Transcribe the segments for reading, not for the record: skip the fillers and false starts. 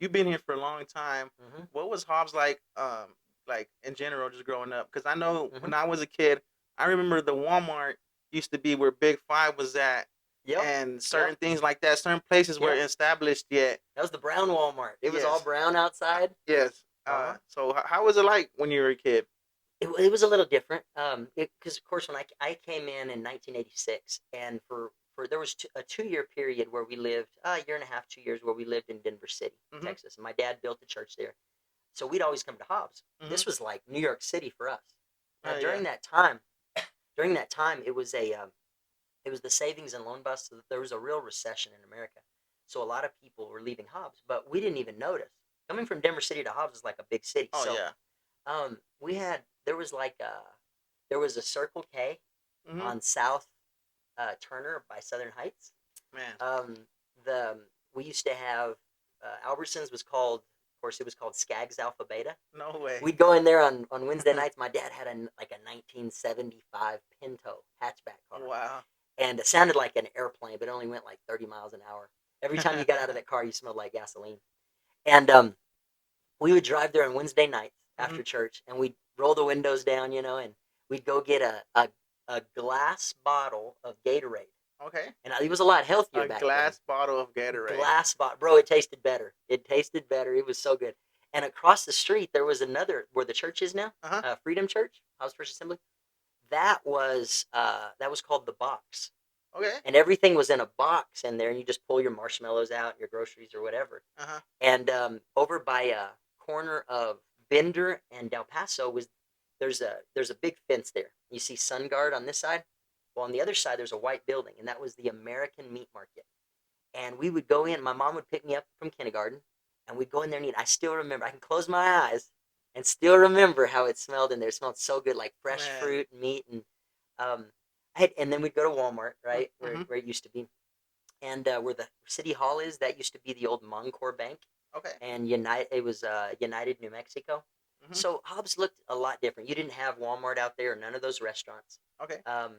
you've been here for a long time. Hmm. What was Hobbs like in general, just growing up? Because I know Hmm. when I was a kid, I remember the Walmart used to be where Big Five was at, Yep. and certain Yep. things like that. Certain places were Yep. established yet. That was the brown Walmart. It was all Yes, brown outside. yes. Uh-huh. So how was it like when you were a kid? It was a little different. Because of course when I came in 1986, and for there was a 2 year period where we lived a year and a half, 2 years where we lived in Denver City, Mhm. Texas. And my dad built a church there, so we'd always come to Hobbs. Mhm. This was like New York City for us. Now Yeah. during that time, it was the savings and loan bust. So there was a real recession in America, so a lot of people were leaving Hobbs, but we didn't even notice. Coming from Denver City to Hobbs is like a big city, Oh so yeah. we had there was a Circle K Mhm. on South Turner by Southern Heights. Man. Um, the We used to have Albertsons was called, of course, it was called Skaggs Alpha Beta. No way. We'd go in there on Wednesday nights. My dad had a 1975 Pinto hatchback car, Wow. and it sounded like an airplane, but it only went like 30 miles an hour. Every time you got out of that car, you smelled like gasoline. And we would drive there on Wednesday nights Mhm. after church, and we'd roll the windows down, and we'd go get a glass bottle of Gatorade. Okay. And it was a lot healthier A back then. glass bottle of Gatorade. Glass bottle, bro. It tasted better. It tasted better. It was so good. And across the street, there was another where the church is now, Uh huh. Freedom Church, House First Assembly. That was called the Box, Okay. and everything was in a box in there, and you just pull your marshmallows out, your groceries or whatever. Uh huh. And over by a corner of Bender and Del Paso was there's a big fence there. You see SunGuard on this side. Well, on the other side there's a white building, and that was the American Meat Market. And we would go in. My mom would pick me up from kindergarten, and we'd go in there and eat. I still remember. I can close my eyes and still remember how it smelled in there. It smelled so good, like fresh Man. fruit and meat. And um, and then we'd go to Walmart, right Mm-hmm. where it used to be, and where the city hall is. That used to be the old Moncor Bank, Okay. and It was United New Mexico. Mm-hmm. So Hobbs looked a lot different. You didn't have Walmart out there, or none of those restaurants. Okay. Um,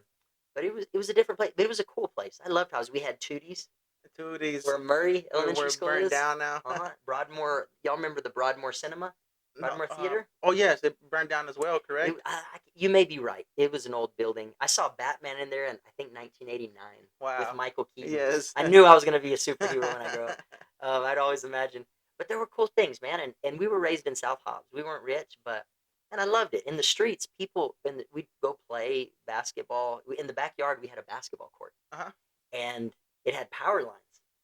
but it was a different place. But it was a cool place. I loved Hobbs. We had Tooties, The two of these where Murray Elementary were School burnt is. down now. Broadmoor. Y'all remember the Broadmoor Cinema, No. Broadmoor Theater? Oh yes, it burned down as well. Correct. You may be right. It was an old building. I saw Batman in there in I think 1989 with Wow. Michael Keaton. Yes. I knew I was going to be a superhero when I grow up. I'd always imagined. But there were cool things, man. And we were raised in South Hobbs. We weren't rich, and I loved it. In the streets, we'd go play basketball. In the backyard, we had a basketball court, Uh-huh. and it had power lines.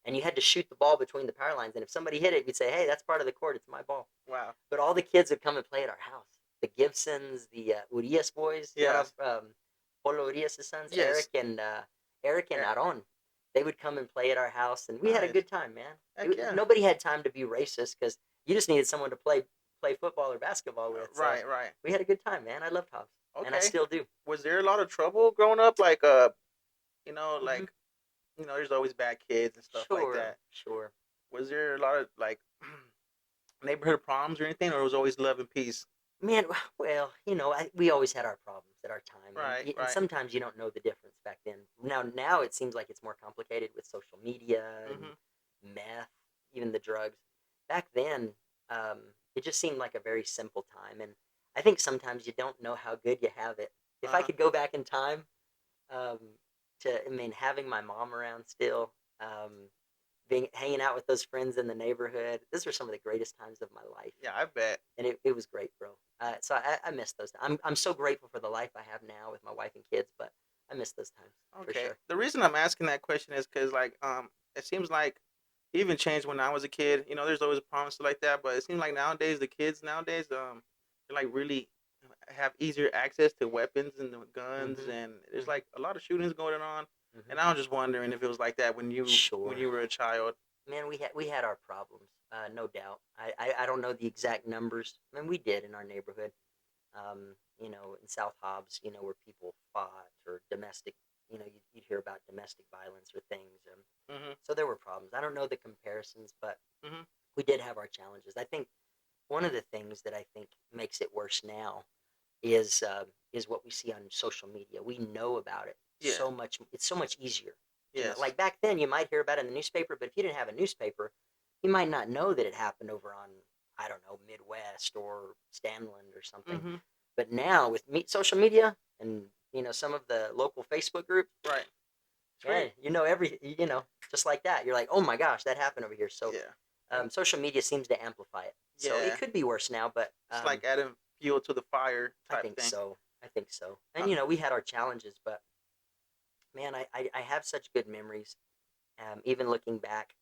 And you had to shoot the ball between the power lines. And if somebody hit it, we'd say, "Hey, that's part of the court. It's my ball." Wow. But all the kids would come and play at our house. The Gibsons, the Urias boys, Yes. Polo Urias' sons, Yes. Eric and Yeah. Aron. They would come and play at our house, and we had a Nice. good time, man. Heck yeah. Nobody had time to be racist because you just needed someone to play football or basketball with. So Right. Right. we had a good time, man. I loved Hobbs, and I Okay. still do. Was there a lot of trouble growing up? Like Hmm. like there's always bad kids and stuff like Sure, that. sure. Was there a lot of like neighborhood problems or anything, or it was always love and peace? Man, well, we always had our problems at our time, and Right. and Right. sometimes you don't know the difference back then. Now it seems like it's more complicated with social media Mm-hmm. and meth, even the drugs. Back then, um, it just seemed like a very simple time, and I think sometimes you don't know how good you have it. If I Uh-huh. could go back in time, um, I mean, having my mom around still, being hanging out with those friends in the neighborhood, those were some of the greatest times of my life, Yeah, I bet. and it was great, bro. So I miss those. I'm so grateful for the life I have now with my wife and kids, but I miss those times for Okay. sure. The reason I'm asking that question is because it seems like it even changed when I was a kid. There's always problems like that, but it seems like nowadays the kids nowadays they like really have easier access to weapons and the guns, Hmm. and there's Hmm. like a lot of shootings going on. Hmm. And I was just wondering if it was like that when Sure, you were a child. man. We had our problems, no doubt. I don't know the exact numbers. I mean, we did in our neighborhood. In South Hobbs, where people fought or domestic. You'd hear about domestic violence or things. Mhm. So there were problems. I don't know the comparisons, but Mhm. we did have our challenges. I think one of the things that I think makes it worse now is what we see on social media. We know about it Yeah. so much. It's so much easier to know. Yes. Like back then, you might hear about it in the newspaper, but if you didn't have a newspaper, he might not know that it happened over on, I don't know, Midwest or Stanland or something. Mm-hmm. But now with social media and some of the local Facebook groups, Right. It's man, great. just like that, you're like, oh my gosh, that happened over here. So Yeah. And social media seems to amplify it. So it yeah, could be worse now, but it's like adding fuel to the fire I type think thing. so. I think so. Uh, And we had our challenges, but man, I have such good memories. Even looking back,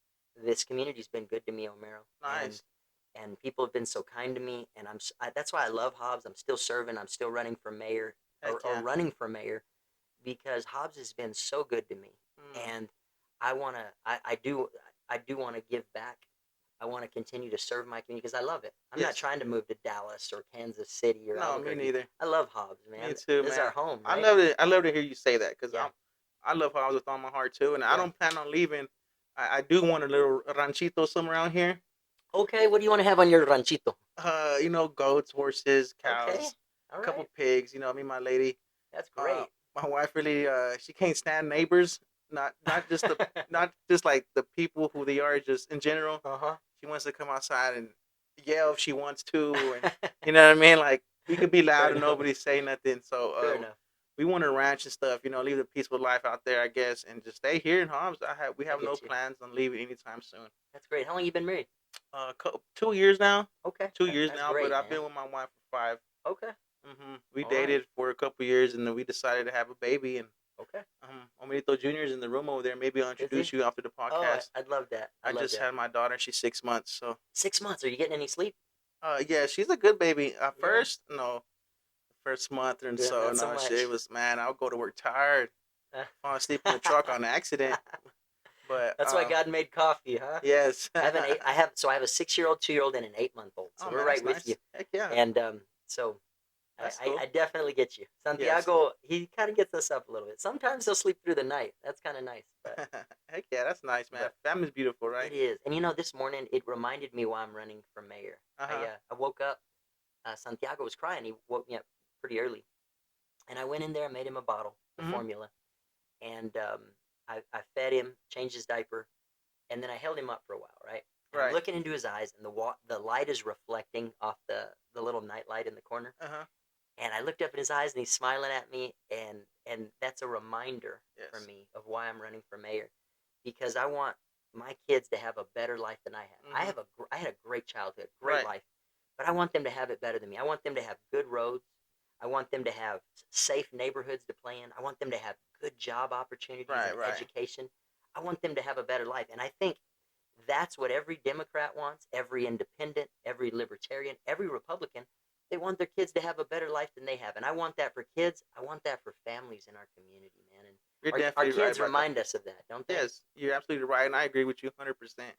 this community's been good to me, Omero, and nice. people have been so kind to me, and that's why I love Hobbs. I'm still serving. I'm still running for mayor, Heck or yeah. running for mayor, because Hobbs has been so good to me, Mm. and I do want to give back. I want to continue to serve my community because I love it. I'm not Yes. trying to move to Dallas or Kansas City or No, me Albuquerque. neither. I love Hobbs, Me man. too, This is man. our home, I right? love it. I love to hear you say that because Yeah, I love Hobbs with all my heart too, and I yeah. don't plan on leaving. I do want a little ranchito somewhere around here. Okay, what do you want to have on your ranchito? Goats, horses, Okay, cows, all a couple right. pigs. Me, and my lady. That's Uh, great. my wife really, she can't stand neighbors. Not just like the people who they are, just in general. Uh-huh. She wants to come outside and yell if she wants to, and you know what I mean. Like we could be Fair loud and enough. nobody say nothing. So Fair enough. we want to ranch and stuff. Live a peaceful life out there, I guess, and just stay here in Hobbs. We I have no get you. plans on leaving anytime soon. That's great. How long you been married? 2 years now. Okay, 2 years that's now, but great, I've man. been with my wife for 5. Okay, We all right. dated for a couple years, and then we decided to have a baby. And Okay. Omerito Junior's in the room over there. Maybe I'll Is he? introduce you after the Oh, podcast. I'd love that. I I'd love just that. had my daughter. She's 6 months. So 6 months. Are you getting any sleep? yeah, she's a good baby. At Yeah. first, no, first month and Yeah, so not so no, much. it was, man. I'll go to work tired, fall asleep in the truck on accident. But That's why God made coffee, huh? yes. I have an eight. I have a 6-year-old, 2-year-old, and an 8-month-old. So Oh we're man, right that's with you. nice. Heck yeah, And so that's I cool. definitely get you. Yes. Santiago, he kind of gets us up a little bit. Sometimes he'll sleep through the night. That's kind of nice, but Heck yeah, that's nice, man. but Family's beautiful, it right? is. And this morning it reminded me why I'm running for mayor. Uh I huh. uh, I woke up. Santiago was crying. He woke me up pretty early, and I went in there, made him a bottle, the Mhm. formula, and I fed him, changed his diaper, and then I held him up for a while, right? And I'm Right. looking into his eyes, and the light is reflecting off the little night light in the corner. Uh huh. And I looked up in his eyes, and he's smiling at me, and that's a reminder for Yes. me of why I'm running for mayor, because I want my kids to have a better life than I had. Mhm. I had a great childhood, great Right. life, but I want them to have it better than me. I want them to have good roads. I want them to have safe neighborhoods to play in. I want them to have good job opportunities and Right. Right. education. I want them to have a better life, and I think that's what every Democrat wants, every independent, every libertarian, every Republican. They want their kids to have a better life than they have. And I want that for kids. I want that for families in our community, man. And You're our definitely right kids about that. remind us of that, don't they? Yes, you're absolutely right, and I agree with you 100%.